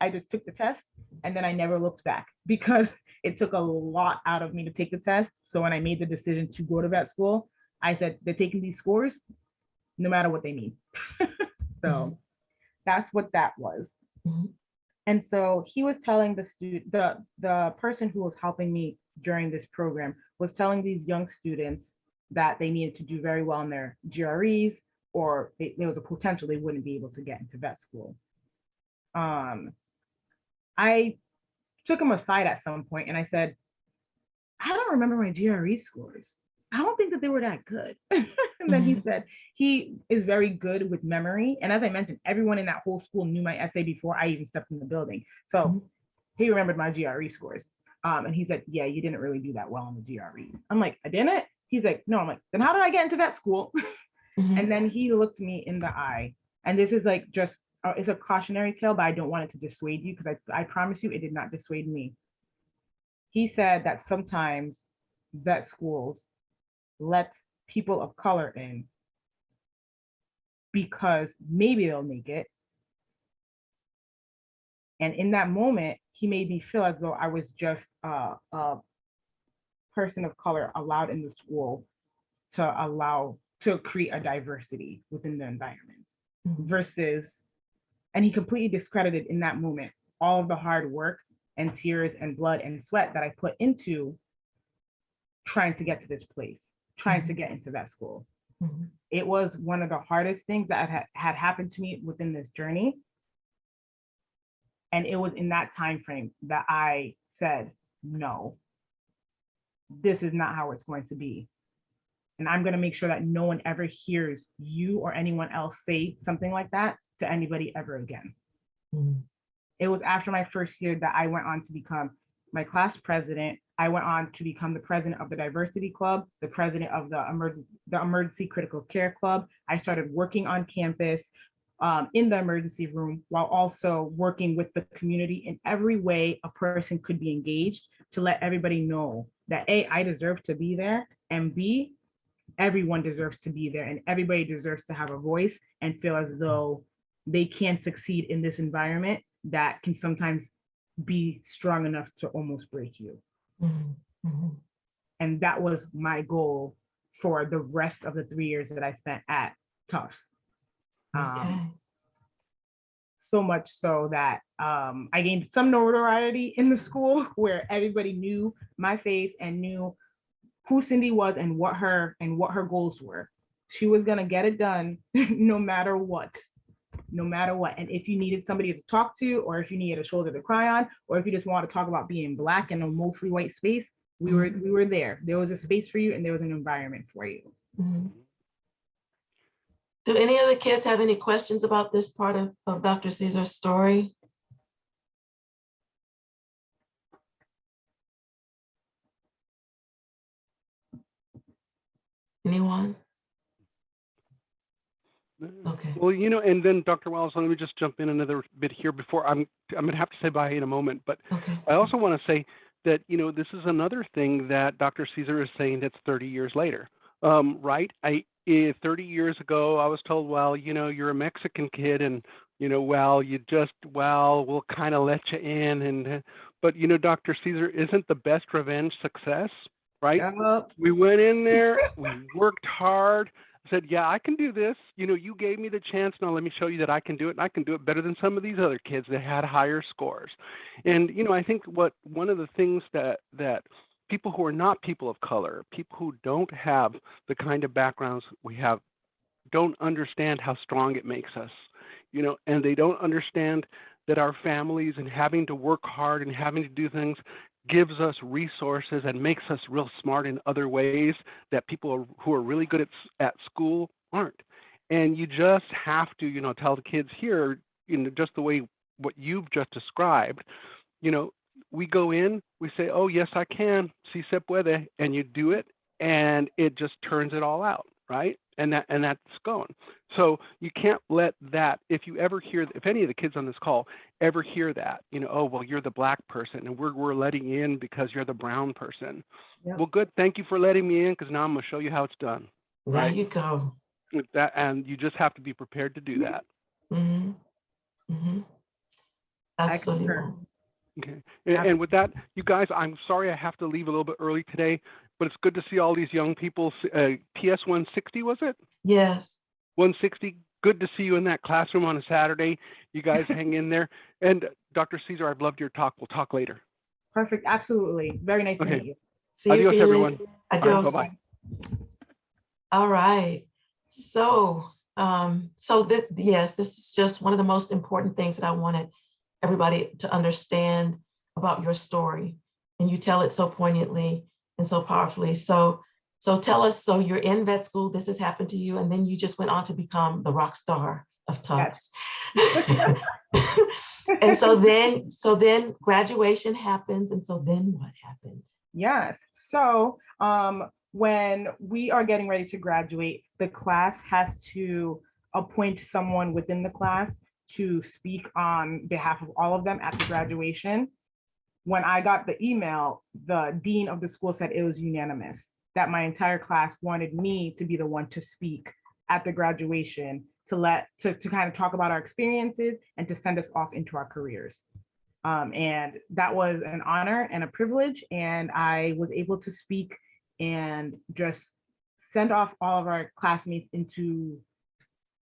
I just took the test and then I never looked back because it took a lot out of me to take the test. So when I made the decision to go to vet school, I said, they're taking these scores no matter what they mean. So that's what that was. And so he was telling the student, the person who was helping me during this program was telling these young students that they needed to do very well in their GREs, or there was a potential they wouldn't be able to get into vet school. I took him aside at some point and I said, I don't remember my GRE scores. I don't think that they were that good. And then he said, he is very good with memory. And as I mentioned, everyone in that whole school knew my essay before I even stepped in the building. So he remembered my GRE scores. And he said, yeah, you didn't really do that well on the GREs. I'm like, I didn't? He's like, no. I'm like, then how did I get into vet school? And then he looked me in the eye. And this is like just, it's a cautionary tale, but I don't want it to dissuade you because I promise you it did not dissuade me. He said that sometimes vet schools let people of color in because maybe they'll make it. And in that moment, he made me feel as though I was just a person of color allowed in the school to create a diversity within the environment versus, and he completely discredited in that moment all of the hard work and tears and blood and sweat that I put into trying to get to this place, trying to get into that school. It was one of the hardest things that had happened to me within this journey. And it was in that time frame that I said, no, this is not how it's going to be. And I'm going to make sure that no one ever hears you or anyone else say something like that to anybody ever again. It was after my first year that I went on to become my class president. I went on to become the president of the diversity club, the president of the emergency critical care club. I started working on campus in the emergency room while also working with the community in every way a person could be engaged to let everybody know that A, I deserve to be there, and B, everyone deserves to be there and everybody deserves to have a voice and feel as though they can succeed in this environment that can sometimes be strong enough to almost break you. And that was my goal for the rest of the 3 years that I spent at Tufts. So much so that I gained some notoriety in the school where everybody knew my face and knew who Cindy was and what her goals were. She was gonna get it done no matter what. And if you needed somebody to talk to, or if you needed a shoulder to cry on, or if you just want to talk about being Black in a mostly white space, we were there. There was a space for you and there was an environment for you. Do any of the kids have any questions about this part of Dr. Cesar's story? Anyone? Okay. Well, and then Dr. Wells, let me just jump in another bit here before I'm going to have to say bye in a moment, but Okay. I also want to say that, this is another thing that Dr. Cesar is saying that's 30 years later, right? 30 years ago, I was told, well, you're a Mexican kid and, we'll kind of let you in. But, Dr. Cesar, isn't the best revenge success, right? We went in there, we worked hard. I said, yeah, I can do this. You gave me the chance. Now let me show you that I can do it. And I can do it better than some of these other kids that had higher scores. And, I think one of the things that people who are not people of color, people who don't have the kind of backgrounds we have, don't understand how strong it makes us. and they don't understand that our families and having to work hard and having to do things gives us resources and makes us real smart in other ways that people who are really good at school aren't. And you just have to, tell the kids here, just the way what you've just described, we go in, we say, oh, yes, I can, si se puede, and you do it, and it just turns it all out, right? And that's going. So you can't let that, if any of the kids on this call ever hear that, oh, well, you're the Black person and we're letting you in because you're the brown person. Yep. Well, good. Thank you for letting me in, because now I'm going to show you how it's done. There Right? you go. With that, and you just have to be prepared to do that. Mm-hmm. Mm-hmm. Absolutely. concur. Okay. And with that, you guys, I'm sorry I have to leave a little bit early today, but it's good to see all these young people. PS 160, was it? Yes. 160. Good to see you in that classroom on a Saturday. You guys hang in there. And Dr. Cesar, I've loved your talk. We'll talk later. Perfect. Absolutely. Very nice to Okay. meet you. See you, Adios, Felix. everyone. Adios. Bye-bye. All right. So, yes, this is just one of the most important things that I wanted everybody to understand about your story. And you tell it so poignantly and so powerfully. So tell us, so you're in vet school, this has happened to you, and then you just went on to become the rock star of Tufts. Yes. And so then graduation happens. And so then what happened? Yes. So when we are getting ready to graduate, the class has to appoint someone within the class to speak on behalf of all of them at the graduation. When I got the email, the dean of the school said it was unanimous that my entire class wanted me to be the one to speak at the graduation, to kind of talk about our experiences and to send us off into our careers. And that was an honor and a privilege. And I was able to speak and just send off all of our classmates into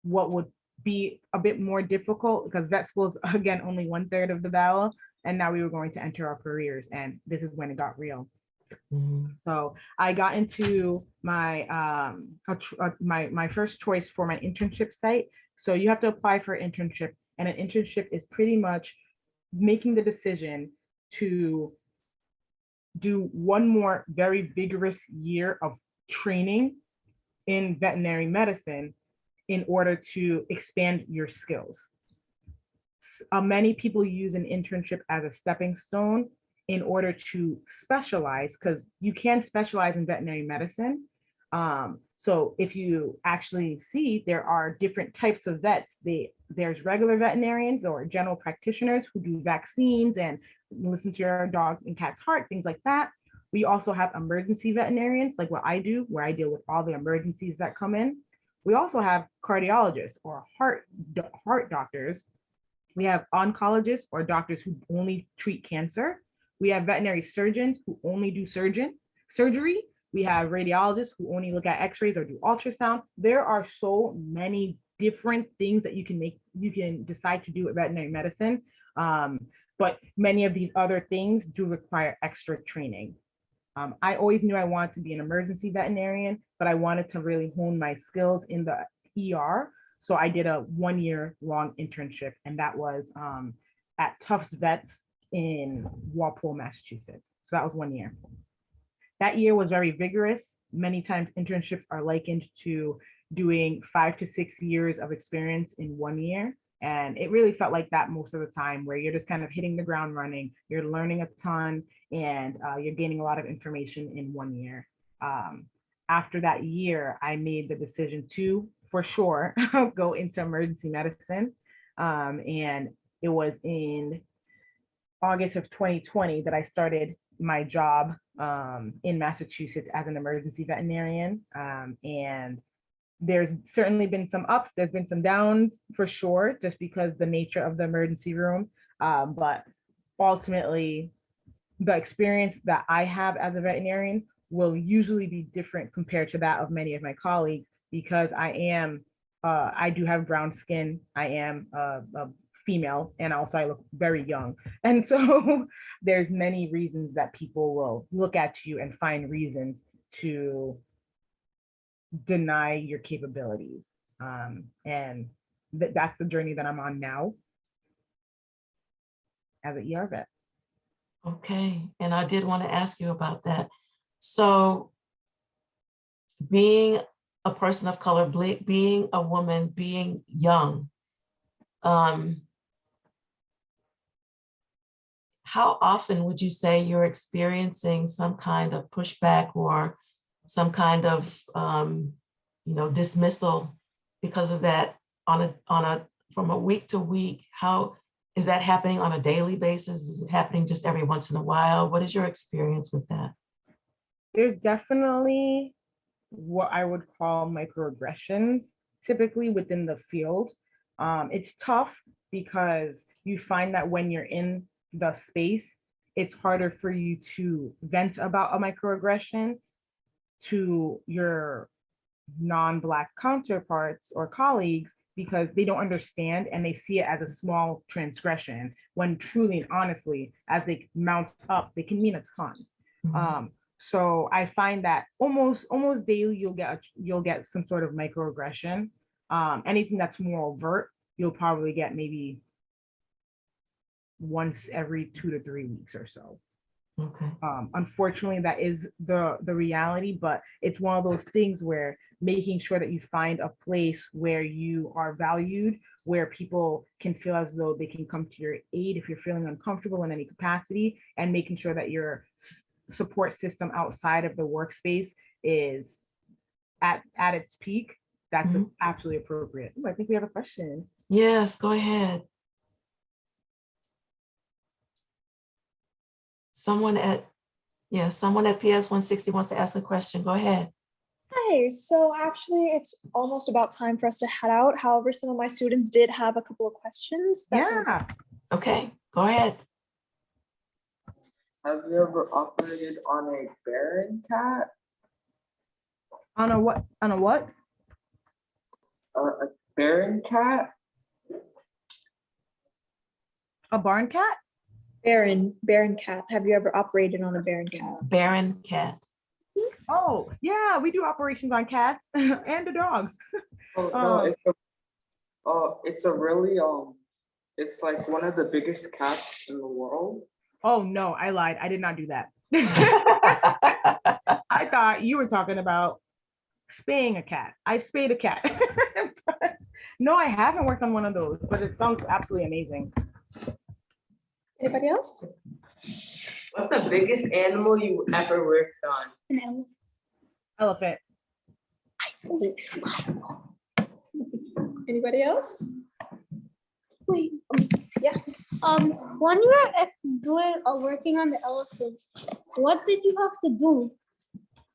what would be a bit more difficult, because vet school is, again, only 1/3 of the battle. And now we were going to enter our careers. And this is when it got real. Mhm. So I got into my my first choice for my internship site. So you have to apply for an internship, and an internship is pretty much making the decision to do one more very vigorous year of training in veterinary medicine in order to expand your skills. Many people use an internship as a stepping stone in order to specialize, because you can specialize in veterinary medicine. So if you actually see, there are different types of vets. There's regular veterinarians or general practitioners who do vaccines and listen to your dog and cat's heart, things like that. We also have emergency veterinarians, like what I do, where I deal with all the emergencies that come in. We also have cardiologists or heart doctors. We have oncologists or doctors who only treat cancer. We have veterinary surgeons who only do surgery. We have radiologists who only look at x-rays or do ultrasound. There are so many different things that you can decide to do with veterinary medicine. But many of these other things do require extra training. I always knew I wanted to be an emergency veterinarian, but I wanted to really hone my skills in the ER. So I did a 1-year long internship, and that was at Tufts Vets in Walpole, Massachusetts. So that was 1 year. That year was very vigorous. Many times internships are likened to doing 5 to 6 years of experience in 1 year. And it really felt like that most of the time, where you're just kind of hitting the ground running, you're learning a ton, and you're gaining a lot of information in 1 year. After that year, I made the decision to, for sure, go into emergency medicine. And it was in August of 2020 that I started my job in Massachusetts as an emergency veterinarian. And there's certainly been some ups, there's been some downs for sure, just because the nature of the emergency room. But ultimately, the experience that I have as a veterinarian will usually be different compared to that of many of my colleagues, because I do have brown skin. I am a female, and also I look very young. And so there's many reasons that people will look at you and find reasons to deny your capabilities. And that's the journey that I'm on now as an ER vet. Okay, and I did want to ask you about that. So being a person of color, being a woman, being young, how often would you say you're experiencing some kind of pushback or some kind of dismissal because of that from a week to week? How is that happening on a daily basis? Is it happening just every once in a while? What is your experience with that? There's definitely what I would call microaggressions typically within the field. It's tough because you find that when you're in the space, it's harder for you to vent about a microaggression to your non-Black counterparts or colleagues because they don't understand and they see it as a small transgression when truly and honestly, as they mount up, they can mean a ton. So I find that almost daily you'll get some sort of microaggression. Anything that's more overt, you'll probably get maybe once every 2 to 3 weeks or so. Okay. Unfortunately, that is the reality, but it's one of those things where making sure that you find a place where you are valued, where people can feel as though they can come to your aid if you're feeling uncomfortable in any capacity, and making sure that your support system outside of the workspace is at its peak. That's absolutely appropriate. Ooh, I think we have a question. Yes, go ahead. Someone at PS 160 wants to ask a question. Go ahead. Hi, so actually it's almost about time for us to head out. However, some of my students did have a couple of questions. Yeah. Okay, go ahead. Have you ever operated on a barren cat? On a what? On a what? A barren cat? A barn cat? Barren cat. Have you ever operated on a barren cat? Barren cat. Oh, yeah, we do operations on cats and the dogs. Oh, no, it's a really it's like one of the biggest cats in the world. Oh no, I lied. I did not do that. I thought you were talking about spaying a cat. I've spayed a cat. But no, I haven't worked on one of those, but it sounds absolutely amazing. Anybody else? What's the biggest animal you ever worked on? An Elephant. elephant. Anybody else? Wait, Yeah. when you were working on the elephant, what did you have to do?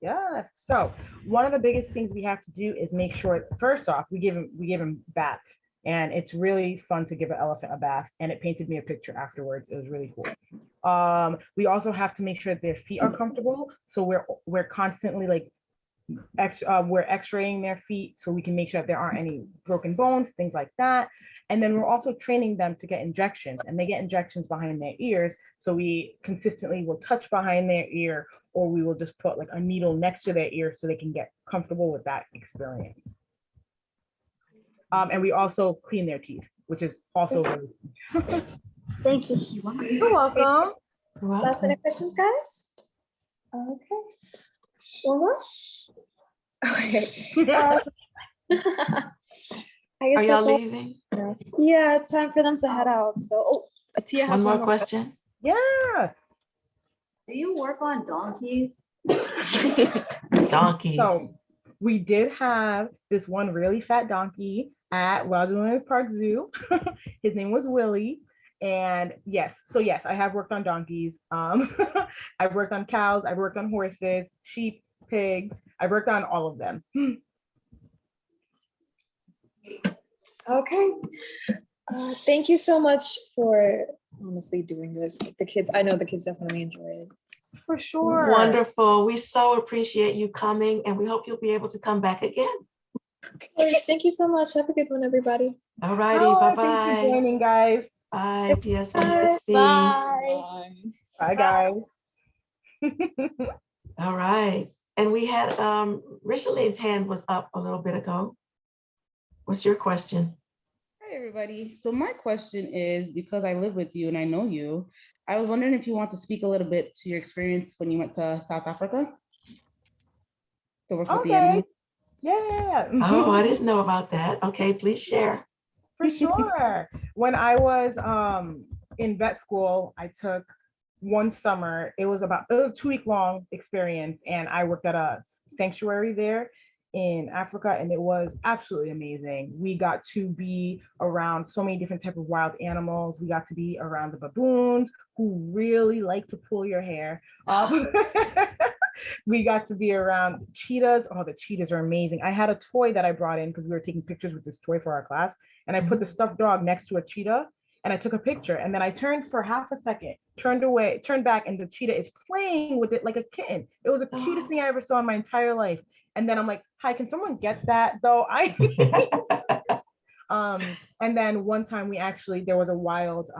Yeah. So one of the biggest things we have to do is make sure, first off, we give him bath. And it's really fun to give an elephant a bath. And it painted me a picture afterwards. It was really cool. We also have to make sure that their feet are comfortable. So we're constantly like we're x-raying their feet so we can make sure that there aren't any broken bones, things like that. And then we're also training them to get injections, and they get injections behind their ears. So we consistently will touch behind their ear, or we will just put like a needle next to their ear so they can get comfortable with that experience. And we also clean their teeth, which is also really Thank you. You're welcome. Last minute questions, guys? Okay. One more? Okay. I guess Are y'all that's all. leaving? Yeah, it's time for them to head out. So, Atia has One more question? Yeah. Do you work on donkeys? Donkeys. So we did have this one really fat donkey at Wildwood Park Zoo. His name was Willie. And yes, I have worked on donkeys. I've worked on cows, I've worked on horses, sheep, pigs. I've worked on all of them. Okay. Thank you so much for honestly doing this. I know the kids definitely enjoy it. For sure. Wonderful. We so appreciate you coming, and we hope you'll be able to come back again. Thank you so much. Have a good one, everybody. All righty. Oh, Bye-bye. thanks for joining, guys. Bye, PS 160. Bye. Bye, guys. All right. And we had Richeline's hand was up a little bit ago. What's your question? everybody. So my question is, because I live with you and I know you, I was wondering if you want to speak a little bit to your experience when you went to South Africa to work with the Okay. animals. Yeah. Oh, I didn't know about that. Okay, please share. For sure. When I was in vet school, I took one summer. It was a 2-week long experience, and I worked at a sanctuary there in Africa, and it was absolutely amazing. We got to be around so many different types of wild animals. We got to be around the baboons, who really like to pull your hair. We got to be around cheetahs. Oh, the cheetahs are amazing. I had a toy that I brought in because we were taking pictures with this toy for our class, and I put the stuffed dog next to a cheetah, and I took a picture, and then I turned for half a second, turned away, turned back, and the cheetah is playing with it like a kitten. It was the cutest thing I ever saw in my entire life. And then I'm like, hi, can someone get that though? And then one time there was a wild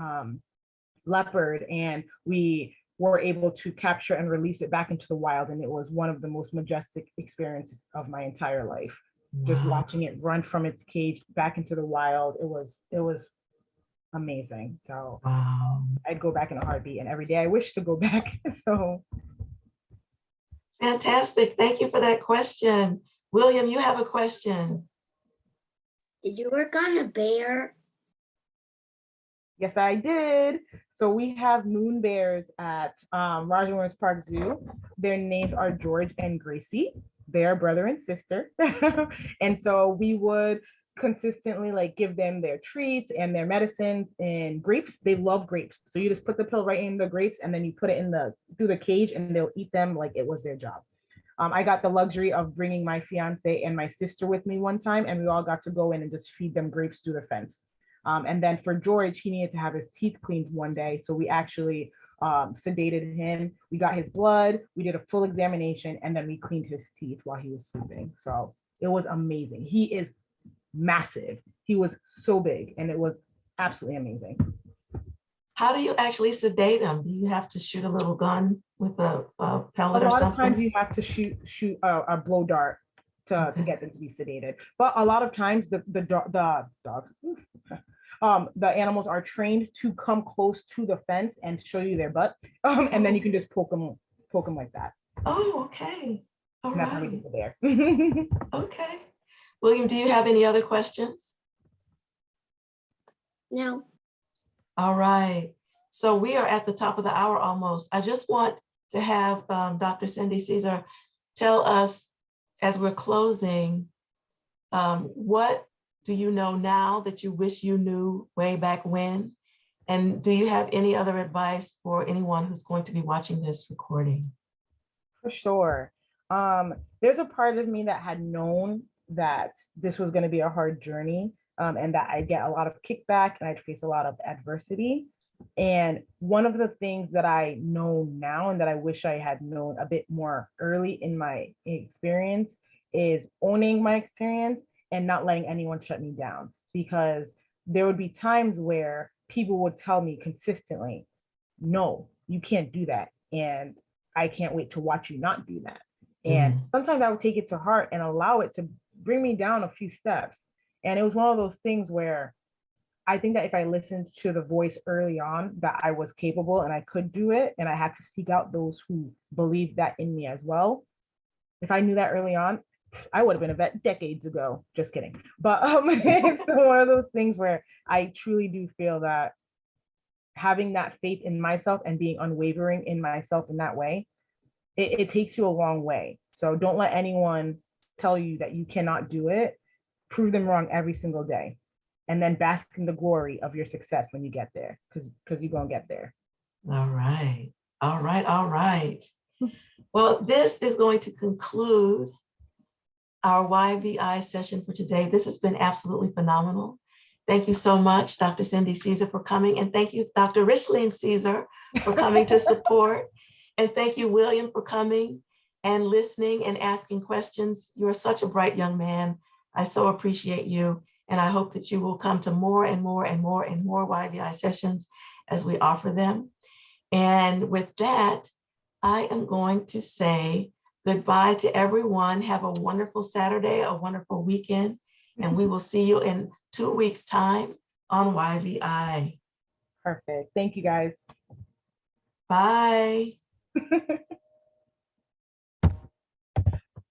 leopard, and we were able to capture and release it back into the wild. And it was one of the most majestic experiences of my entire life. Just watching it run from its cage back into the wild. It was amazing. So I'd go back in a heartbeat, and every day I wish to go back. So Fantastic. Thank you for that question. William, you have a question. Did you work on a bear? yes, I did. So we have moon bears at Roger Williams Park Zoo. Their names are George and Gracie. They are brother and sister. And so we would consistently like give them their treats and their medicines and grapes. They love grapes. So you just put the pill right in the grapes, and then you put it through the cage, and they'll eat them like it was their job. I got the luxury of bringing my fiance and my sister with me one time, and we all got to go in and just feed them grapes through the fence. And then for George, he needed to have his teeth cleaned one day. So we actually sedated him. We got his blood, we did a full examination, and then we cleaned his teeth while he was sleeping. So it was amazing. He is massive. He was so big, and it was absolutely amazing. How do you actually sedate them? Do you have to shoot a little gun with a pellet or something? A lot of times you have to shoot a blow dart to get them to be sedated. But a lot of times the dogs, the animals are trained to come close to the fence and show you their butt, and then you can just poke them like that. Oh, okay. All And that's how we right. do it there. Okay. William, do you have any other questions? No. All right. So we are at the top of the hour almost. I just want to have Dr. Cindy Cesar tell us, as we're closing, what do you know now that you wish you knew way back when? And do you have any other advice for anyone who's going to be watching this recording? For sure. There's a part of me that had known that this was going to be a hard journey, and that I'd get a lot of kickback and I'd face a lot of adversity. And one of the things that I know now, and that I wish I had known a bit more early in my experience, is owning my experience and not letting anyone shut me down. Because there would be times where people would tell me consistently, no, you can't do that. And I can't wait to watch you not do that. And sometimes I would take it to heart and allow it to bring me down a few steps. And it was one of those things where I think that if I listened to the voice early on, that I was capable and I could do it, and I had to seek out those who believed that in me as well. If I knew that early on, I would have been a vet decades ago. Just kidding. But it's one of those things where I truly do feel that having that faith in myself and being unwavering in myself in that way, it takes you a long way. So don't let anyone tell you that you cannot do it. Prove them wrong every single day. And then bask in the glory of your success when you get there, because you're going to get there. All right. All right. All right. Well, this is going to conclude our YVI session for today. This has been absolutely phenomenal. Thank you so much, Dr. Cindy Cesar, for coming. And thank you, Dr. Richland Cesar, for coming to support. And thank you, William, for coming and listening and asking questions. You're such a bright young man. I so appreciate you. And I hope that you will come to more and more and more and more YVI sessions as we offer them. And with that, I am going to say goodbye to everyone. Have a wonderful Saturday, a wonderful weekend, and we will see you in 2 weeks' time on YVI. Perfect. Thank you, guys. Bye.